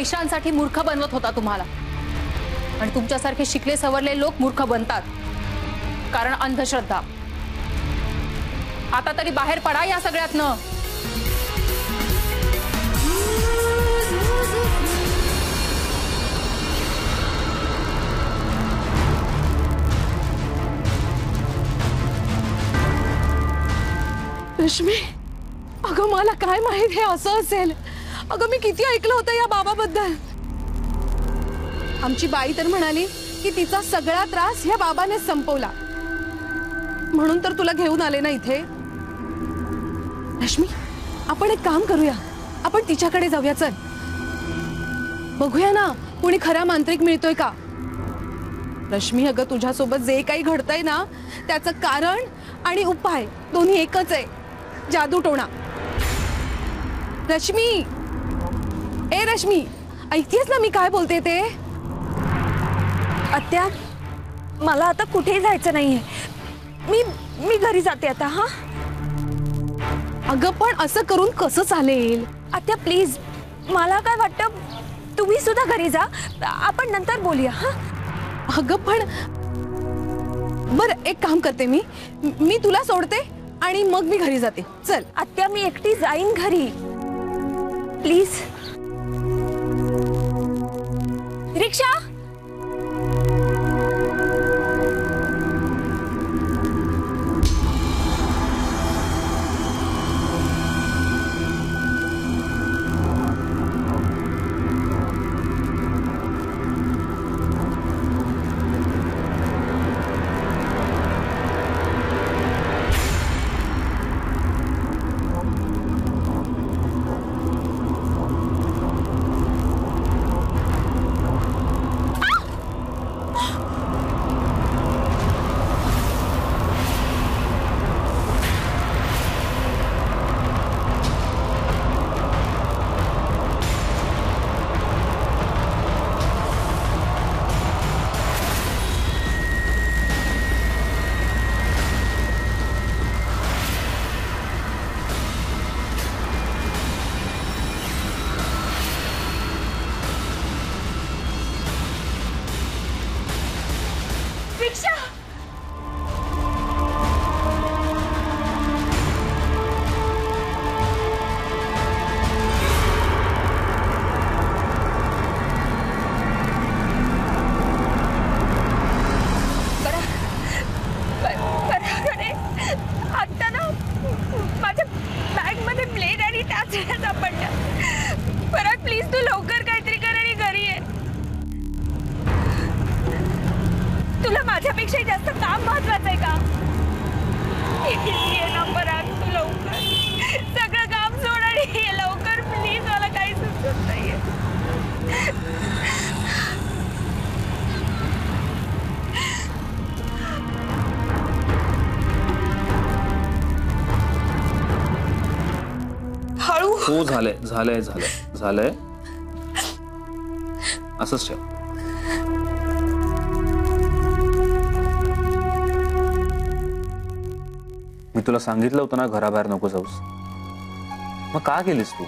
पैशांसाठी मूर्ख बनवत होता तुम्हाला। आणि तुमच्यासारखे शिकले सवरले लोक मूर्ख बनतात, कारण अंधश्रद्धा। आता तरी बाहेर पडा या सगळ्यातनं। रश्मी, अगं मला काय माहित हे असं असेल। अगं मी किती ऐकलं होतं या बाबाबद्दल। आमची बाई तर म्हणाली की तिचा सगळा त्रास या बाबाने संपवला, म्हणून तर तुला घेऊन आले ना इथे। रश्मी, आपण एक काम करूया, आपण तिच्याकडे जाऊया। चल बघूया ना कोणी खरा मांत्रिक मिळतोय का। रश्मी, अगं तुझ्यासोबत जे काही घडतंय ना त्याचं कारण आणि उपाय दोन्ही एकच आहे, जादूटोणा। रश्मी, ए रश्मी, ऐकतेस ना मी काय बोलते ते? आत्या, मला आता कुठेही जायचं नाहीये, मी घरी जाते आता। हा अगं पण असं करून कसं चालेल? आत्या प्लीज, मला काय वाटतं तुम्ही सुद्धा घरी जा, आपण नंतर बोलूया। हा अगं पण बरं एक काम करते, मी तुला सोडते आणि मग मी घरी जाते। चल आत्या, मी एकटी जाईन घरी, प्लीज। रिक्षा, रिक्षा, आता ना माझ्या बॅग मध्ये ब्लेड आणि टाचण्या सापडल्या। परत प्लीज तू लवकर काहीतरी कर आणि घरी ये। तुला माझ्यापेक्षा जास्त काम महत्वाचं आहे का? ये ना परत, तू लवकर सगळं काम सोड आणि ये लवकर प्लीज, मला काही सुचत नाहीये। हळू हो, झालंय झालंय झालंय झालंय, असंच ठेव। मी तुला सांगितलं होतं ना घराबाहेर नको जाऊस, मग का गेलीस तू?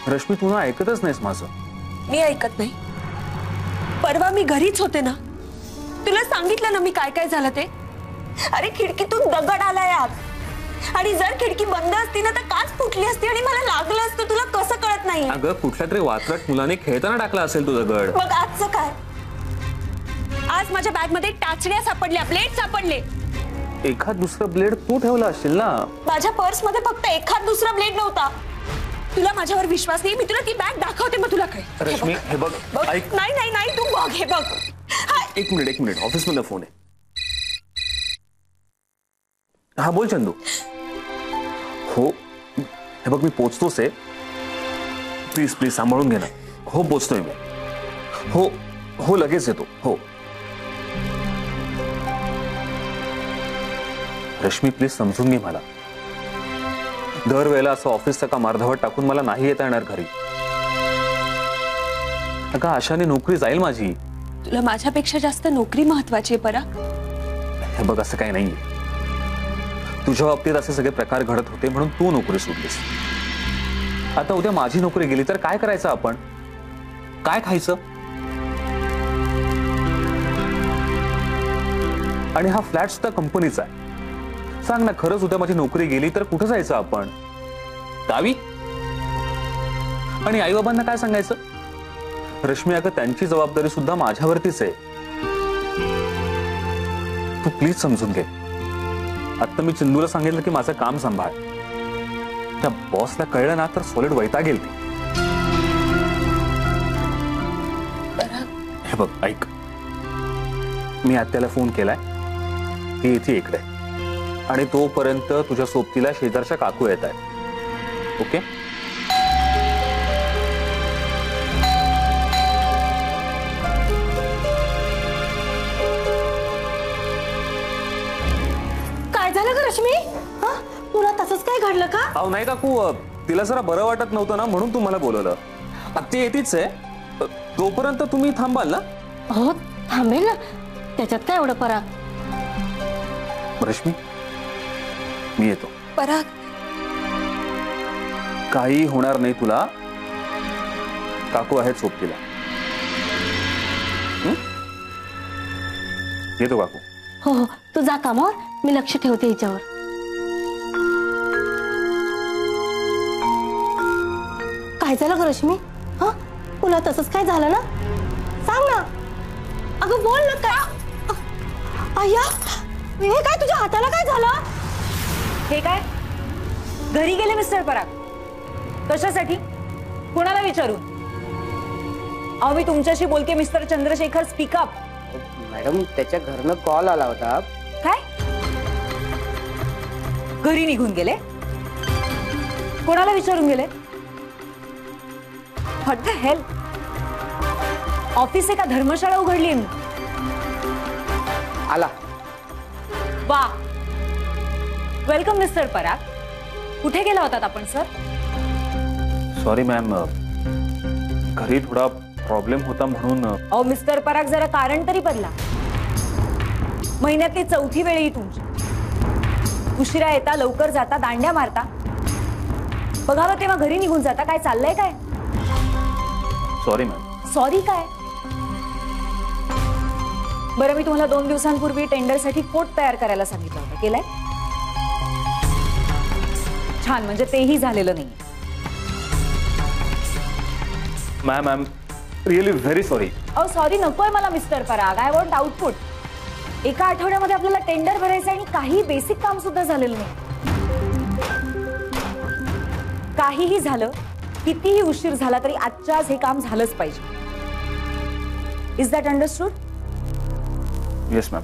रश्मी, तू ना ऐकतच नाहीस माझं। मी ऐकत नाही? परवा मी घरीच होते ना, तुला सांगितलं ना मी काय काय झालं ते। अरे खिडकीतून दगड आलाय आत, आणि जर खिडकी बंद असती ना तर काच फुटली असती आणि मला लागलं असतं। तुला कसं कळत नाही? अगं कुठल्या तरी वात्रट मुलाने खेळताना टाकला असेल तो दगड। मग आजचं काय? आज माझ्या बॅग मध्ये टाचण्या सापडल्या, ब्लेड सापडले। एखाद दुसरा ब्लेड तू ठेवला असशील ना। माझ्या पर्स मध्ये फक्त एखाद दुसरा ब्लेड नव्हता। तुला माझ्यावर विश्वास नाही? मी तुला ती बॅग दाखवते, मग तुला काय? रश्मी, हे बघ, ऐक। नाही नाही नाही, तू बघ, हे बघ। एक मिनिट, ऑफिस मध्ये फोन आहे। हा बोल चंदू। हो, हे बघ मी पोचतोच आहे, प्लीज प्लीज सांभाळून घे ना। हो पोचतोय मी, हो हो लगेच येतो। हो रश्मी, प्लीज समजून घे मला। दरवेळेला असं ऑफिसचं काम अर्धवट टाकून मला नाही येता येणार घरी। अगं आशाने नोकरी जाईल माझी। तुला माझ्यापेक्षा जास्त नोकरी महत्वाची आहे परा। हे बघ असं काही नाहीये, तुझ्या बाबतीत असे सगळे प्रकार घडत होते म्हणून तू नोकरी सोडलीस। आता उद्या माझी नोकरी गेली तर काय करायचं आपण? काय खायचं? आणि हा फ्लॅट सुद्धा कंपनीचा आहे. सांग ना, खरंच उद्या माझी नोकरी गेली तर कुठं जायचं आपण? गावी? आणि आई बाबांना काय सांगायचं? रश्मी, अगं त्यांची जबाबदारी सुद्धा माझ्यावरतीच आहे. तू प्लीज समजून घे. आता मी चिंदूला सांगितलं की माझं काम सांभाळ. त्या बॉसला कळलं ना तर सॉलिड वैताग येईल. हे बघ, ऐक, मी आत्याला फोन केलाय, ती येते इकडे, आणि तोपर्यंत तुझ्या सोबतीला शेजारच्या काकू येत आहेत. ओके? काय झालं ग रश्मी? पुन्हा तसंच काय घडलं का? अहो नाही काकू, तिला जरा बरं वाटत नव्हतं ना, म्हणून तुम्हाला बोलवलं. आत्या येतीच आहे, तोपर्यंत तुम्ही थांबाल ना? हो, थांबेल ना. त्याच्यात काय एवढं पराग? रश्मी, मी येतो. पराग, काही होणार नाही तुला. काकू आहेत सोबतीला. येतो काकू. हो हो, तू जा कामावर, मी लक्ष ठेवते हिच्यावर. काय झालं ग रश्मी? तुला तसंच काय झालं ना? सांग ना. अगं बोल ना. काय अय्या, हे काय तुझ्या हाताला काय झालं? हे काय? घरी गेले मिस्टर पराग? कशासाठी? कोणाला विचारून? अहो, मी तुमच्याशी बोलते मिस्टर चंद्रशेखर. स्पीकअप. मॅडम, त्याच्या घरनं कॉल आला होता. काय? घरी निघून गेले? कोणाला विचारून गेले? What the hell? ऑफिस आहे का धर्मशाळा उघडली? आला. वा, वेलकम मिस्टर पराग. कुठे गेला होतात आपण सर? सॉरी मॅम, घरी थोडा प्रॉब्लेम होता म्हणून. अहो मिस्टर पराग, जरा कारण तरी बदला. महिन्यातली चौथी वेळ ही तुमची. उशिरा येता, लवकर जाता, दांड्या मारता. बघावं तेव्हा घरी निघून जाता. काय चाललंय काय? Sorry ma'am. सॉरी काय? बरं, मी तुम्हाला 2 दिवसांपूर्वी टेंडरसाठी कोट तयार करायला सांगितलं होतं. केलंय? छान, म्हणजे तेही झालेलं नाही. Ma'am, I am really very sorry. अहो सॉरी नकोय मला mister Parag. I want output. एका आठवड्यामध्ये आपल्याला टेंडर भरायचं आणि काही बेसिक काम सुद्धा झालेलं नाही. काहीही झालं, कितीही उशीर झाला तरी आजच्या आज हे काम झालंच पाहिजे. Is that understood? Yes ma'am.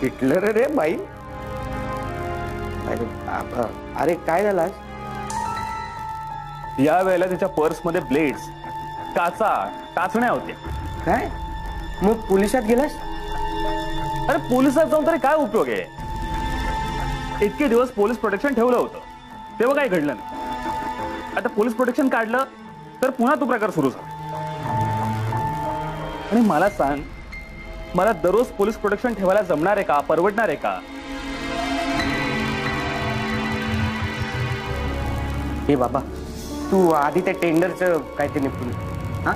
Hitler रे बाई. अरे बाबा, अरे काय झालं आज? या वेळेला तिच्या पर्समध्ये ब्लेड्स, काचा, टाचण्या होत्या. काय? मग पोलिसात गेलास? अरे पोलिसात जाऊन तरी काय उपयोग आहे? इतके दिवस पोलीस प्रोटेक्शन ठेवलं होतं, तेव्हा काही घडलं नाही. आता पोलीस प्रोटेक्शन काढलं तर पुन्हा तो प्रकार सुरू झाला. आणि मला सांग, मला दररोज पोलीस प्रोटेक्शन ठेवायला जमणार आहे का? परवडणार आहे का? हे बाबा, तू आधी त्या टेंडरचं काय ते निपून. हा,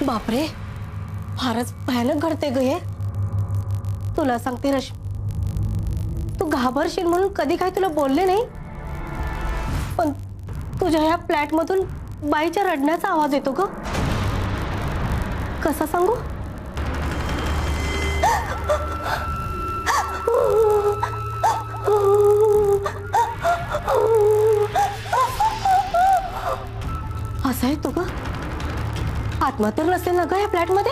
बापरे, फारच भयानक घडते ग हे. तुला सांगते रश्मी, तू घाबरशील म्हणून कधी काय तुला बोलले नाही, पण तुझ्या ह्या फ्लॅट मधून बाईच्या रडण्याचा आवाज येतो ग. कसा सांगू? असं आहे तो ग आत्मा तर नसेल ना ग या फ्लॅटमध्ये?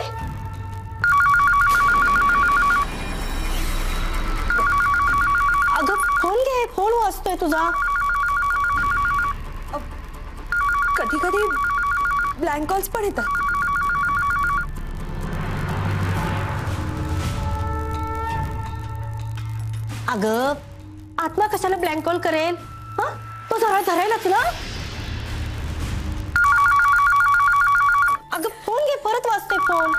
अगं फोन घे, फोन वाजतोय तुझा. कधी कधी ब्लँक कॉल्स पण येतात. अगं आत्मा कशाला ब्लँक कॉल करेल? हा तो सरळ धरायलाच ना. अगं फोन घे, परत वाजतोय फोन.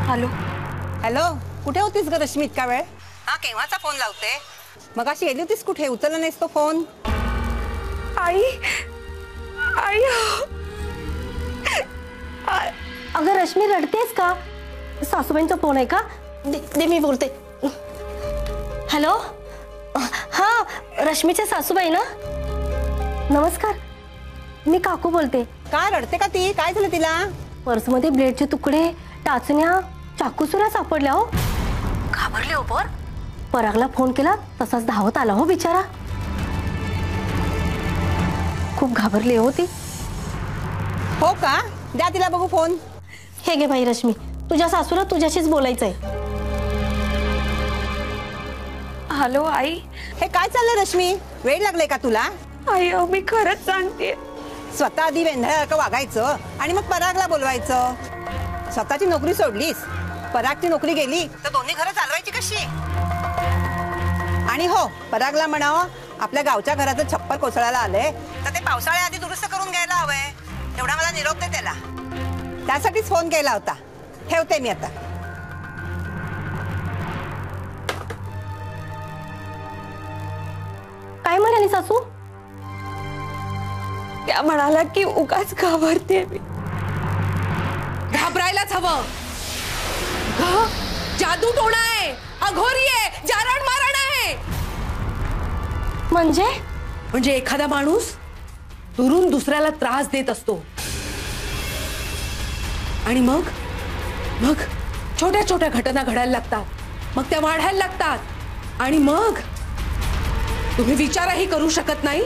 हॅलो हॅलो, कुठे होतीस ग रश्मी इतका वेळ? हा केव्हाचा फोन लावते? मग अशी गेली होतीस कुठे? उचलला नाहीस तो फोन? आई आई अगं रश्मी रडतेस का? सासूबाईंचा फोन आहे का? दे मी बोलते. हॅलो, हा रश्मीच्या सासूबाई ना? नमस्कार, मी काकू बोलते. का रडते का ती? काय झालं तिला? पर्समध्ये ब्लेडचे तुकडे, टाचण्या, चाकूसुऱ्या सापडल्या हो. घाबरले हो पर. परागला फोन केला तसाच धावत आला हो बिचारा. खूप घाबरली होती. हो का? द्या तिला बघू फोन. हे घे बाई रश्मी, तुझ्या सासूला तुझ्याशीच बोलायचंय. हॅलो आई. हे काय चाललंय रश्मी? वेळ लागलाय का तुला? आई मी खरंच सांगते. स्वतः आधी वेंधळ्यासारखं वागायचं आणि मग परागला बोलवायचं. स्वतःची नोकरी सोडलीस, परागची नोकरी गेली तर दोन्ही घरं चालवायची कशी? आणि हो, परागला म्हणावं आपल्या गावच्या घराचं छप्पर कोसळायला आलंय तर ते पावसाळ्याआधी दुरुस्त करून घ्यायला हवंय. तेवढा मला निरोप दे त्याला. त्यासाठीच फोन केला होता. ठेवते मी आता. काय म्हणाली सासू? त्या म्हणाला की उगाच घाबरते मी. घाबरायलाच हवं. जादू टोणा आहे, अघोरी आहे, जारण मारण आहे. म्हणजे एखादा माणूस दुरून दुसऱ्याला त्रास देत असतो आणि मग छोट्या छोट्या घटना घडायला लागतात, मग त्या वाढायला लागतात आणि मग तुम्ही विचारही करू शकत नाही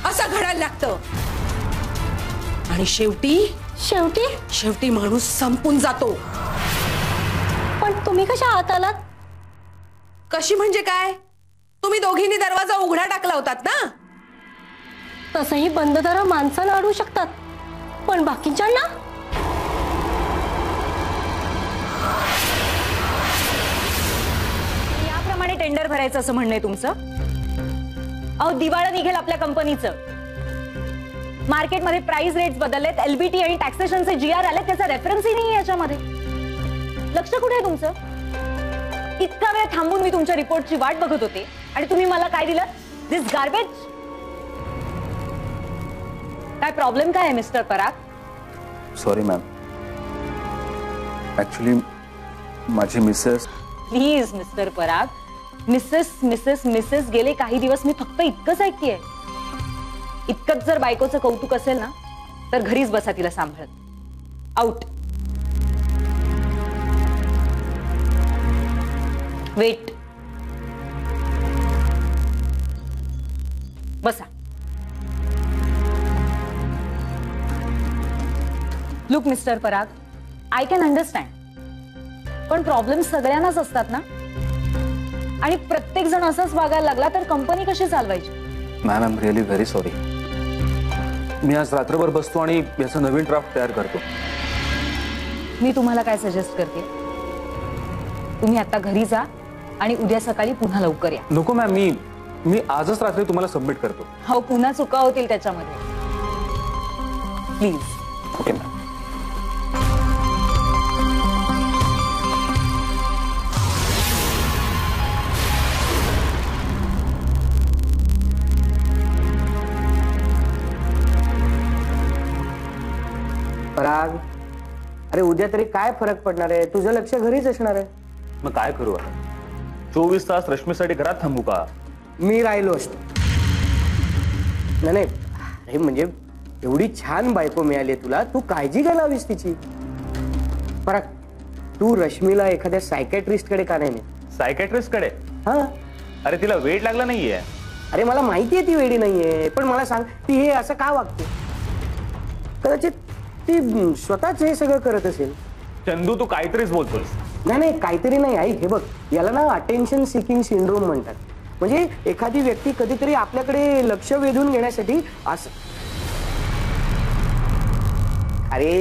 असं घडायला लागतं आणि शेवटी माणूस संपून जातो. पण तुम्ही कशा आत आलात? कशी म्हणजे काय? तुम्ही दोघींनी दरवाजा उघडा टाकला होतात ना? तसंही बंद दारं माणसाला अडू शकतात, पण बाकीच्यांना? याप्रमाणे टेंडर भरायचं असं म्हणणं आहे तुमचं? अहो दिवाळं निघेल आपल्या कंपनीचं. मार्केटमध्ये प्राइस रेट्स बदललेत, एलबीटी आणि टॅक्सेशनचे जीआर आले, त्याचा रेफरन्सही नाही याच्यामध्ये. लक्ष कुठे आहे तुमचं? इतका वेळ थांबून मी तुमच्या रिपोर्टची वाट बघत होते आणि तुम्ही मला काय दिलं? दिस गार्बेज. काय प्रॉब्लेम काय आहे मिस्टर पराग? सॉरी मॅम, ऍक्च्युली माझी Mrs. Please mister Parag, Mrs गेले काही दिवस मी फक्त इतकंच ऐकतेय. इतकंच जर बायकोचं कौतुक असेल ना तर घरीच बसा तिला सांभाळत. आउट. वेट. बसा. Look mister Parag, I can understand, पण प्रॉब्लेम सगळ्यांनाच असतात ना. आणि प्रत्येक जण असंच वागायला लागला तर कंपनी कशी चालवायची? Ma'am, I am really very sorry. मी आज रात्रभर बसतो आणि याचा नवीन ड्राफ्ट तयार करतो. मी तुम्हाला काय सजेस्ट करते, तुम्ही आता घरी जा आणि उद्या सकाळी पुन्हा लवकर या. नको मॅम, मी आजच रात्री तुम्हाला सबमिट करतो. हो, पुन्हा चुका होतील त्याच्यामध्ये. प्लीज. Okay ma'am. पराग, अरे उद्या तरी काय फरक पडणार आहे? तुझं लक्ष घरीच असणार आहे. मग काय करू आता? 24 तास रश्मीसाठी घरात थांबू का? मी राहिलो असतो. नाही म्हणजे एवढी छान बायको मिळाली तुला, तू काळजी घ्यायला हवीस तिची. पराग, तू रश्मीला एखाद्या सायकॅट्रिस्ट कडे का नाही? सायकॅट्रिस्ट कडे? हा. अरे तिला वेट लागला नाहीये. अरे मला माहितीये ती वेडी नाहीये, पण मला सांग ती हे असं का वागते? कदाचित ती स्वतःच हे सगळं करत असेल. चंदू तू काहीतरीच बोलतोस. नाही काहीतरी नाही. ऐक, हे बघ, याला ना अटेन्शन सिकिंग सिंड्रोम म्हणतात. म्हणजे एखादी व्यक्ती कधीतरी आपल्याकडे लक्ष वेधून घेण्यासाठी असं, अरे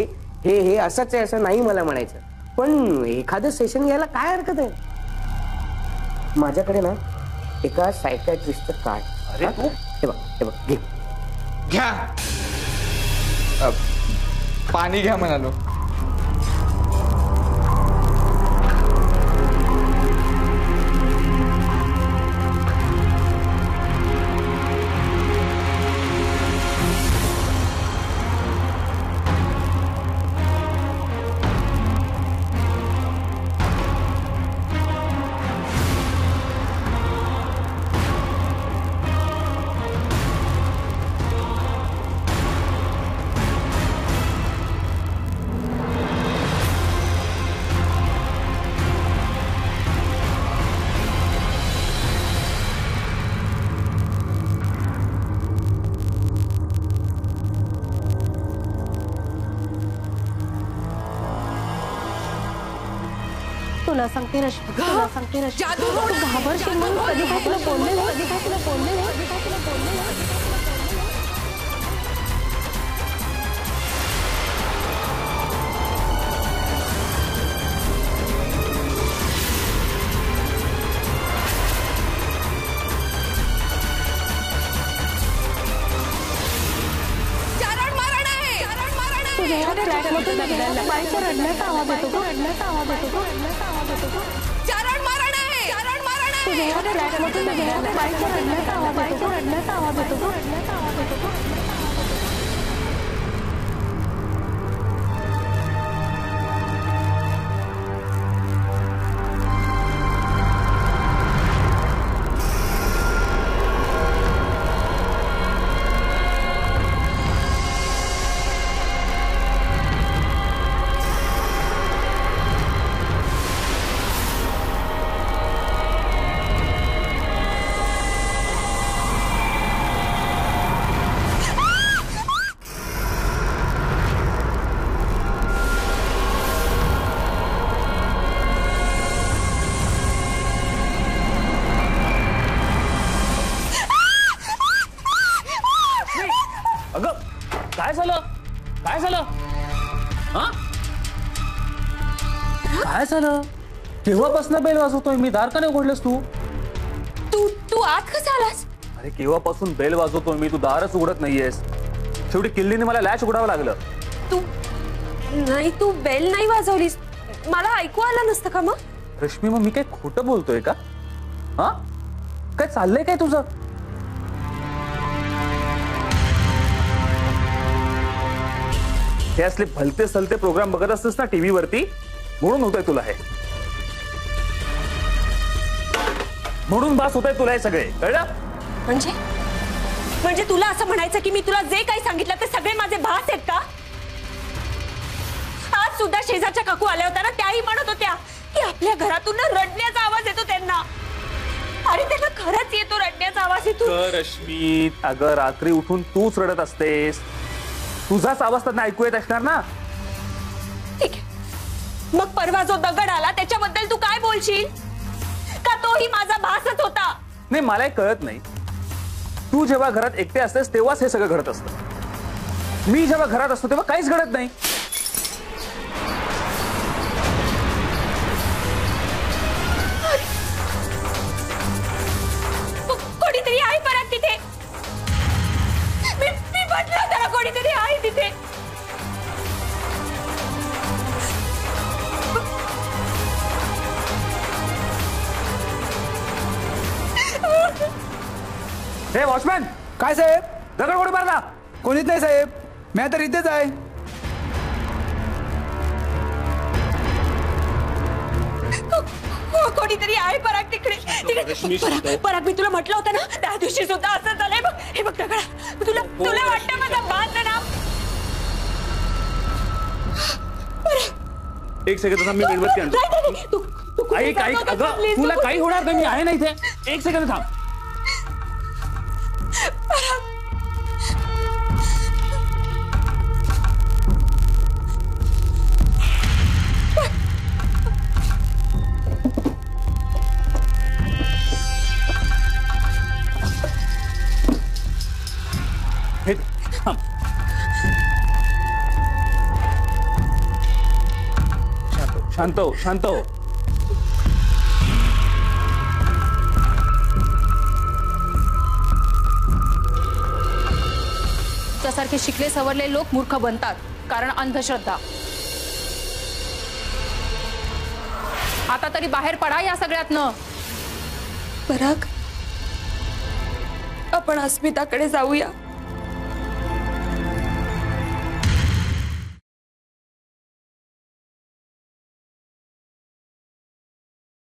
हे असंच आहे असं नाही मला म्हणायचं, पण एखादं सेशन घ्यायला काय हरकत आहे? माझ्याकडे ना एका सायकॅट्रिस्टचं कार्ड. अरे तू हे बघ घे. घ्या. पाणी घ्या म्हणालो. तुला सांगते रश्मी, तुला सांगते रश्मी, जादू तू घाबरशील म्हणून कधी काय तुला बोलले नाही, कधी काय तुला बोलले नाही, कधी काय तुला बोलले नाही. तुझ्या या फ्लॅटमधून निघायला बाईचा रडण्याचा आवाज येतो गं, रडण्याचा आवाज येतो गं, रडण्याचा आवाज येतो गं. तुझ्या या फ्लॅटमधून निघायला बाईचा रडण्याचा आवाज येतो गं, रडण्याचा आवाज येतो गं, रडण्याचा आवाज येतो गं. काय झालं? काय झालं? हा? काय झालं? केव्हापासून बेल वाजवतोय मी? दार का नाही उघडलंस तू? तू आत कसा आलास? अरे केव्हापासून बेल वाजवतोय मी, तू दारच उघडत नाहीयेस. शेवटी किल्लीने मला लॅच उघडावं लागलं. तू बेल नाही वाजवलीस, मला ऐकू आलं नसतं का? मग रश्मी, मग मी काय खोटं बोलतोय का? हा, काय चाललंय काय तुझं? हे असले भलते सलते प्रोग्राम बघत असतेस ना टीव्ही वरती, म्हणून होतंय तुला हे. म्हणून बास होतंय तुला हे सगळे, कळलं? म्हणजे तुला असं म्हणायचं की मी तुला जे काही सांगितलं ते सगळे माझे भास आहेत का? आज सुद्धा शेजारच्या काकू आल्या होत्या ना, त्याही म्हणत होत्या की आपल्या घरातून रडण्याचा आवाज येतो त्यांना. अरे त्यांना खरंच येतो रडण्याचा आवाज येतो. रश्मी, अगं रात्री उठून तूच रडत असतेस, तुझाच आवाज त्यांना ऐकू येत असणार ना. ठीक आहे, मग परवा जो दगड आला त्याच्याबद्दल तू काय बोलशील? का तोही माझा भासच होता? नाही, मला कळत नाही. तू जेव्हा घरात एकटे असतेस तेव्हाच हे सगळं घडत असतं. मी जेव्हा घरात असतो तेव्हा काहीच घडत नाही. कोणीतरी आहे परत तिथे. मी म्हटलं त्याला कोणीतरी आहे तिथे. हे वॉचमॅन, काय साहेब? दगड कोणी मारला? कोणीच नाही साहेब, मी तर इथेच आहे. कोणी कोणीतरी आहे पराग तिकडे पराग मी तुला म्हटलं होतं ना त्या दिवशी सुद्धा असं झालंय बघ. हे बघ दगडा तुला तुला वाटतं माझा बांध ना. एक सेकंद थांब, मी मेणबत्ती आणतो. ऐक ऐक, अगं तुला काही होणार नाही, मी आहे ना इथे. एक सेकंद थांब. हे थांब. शांत हो, शांत हो. तुझ्यासारखे शिकले सवरले लोक मूर्ख बनतात कारण अंधश्रद्धा. आता तरी बाहेर पडा या सगळ्यातनं. पराग आपण अस्मिताकडे जाऊया.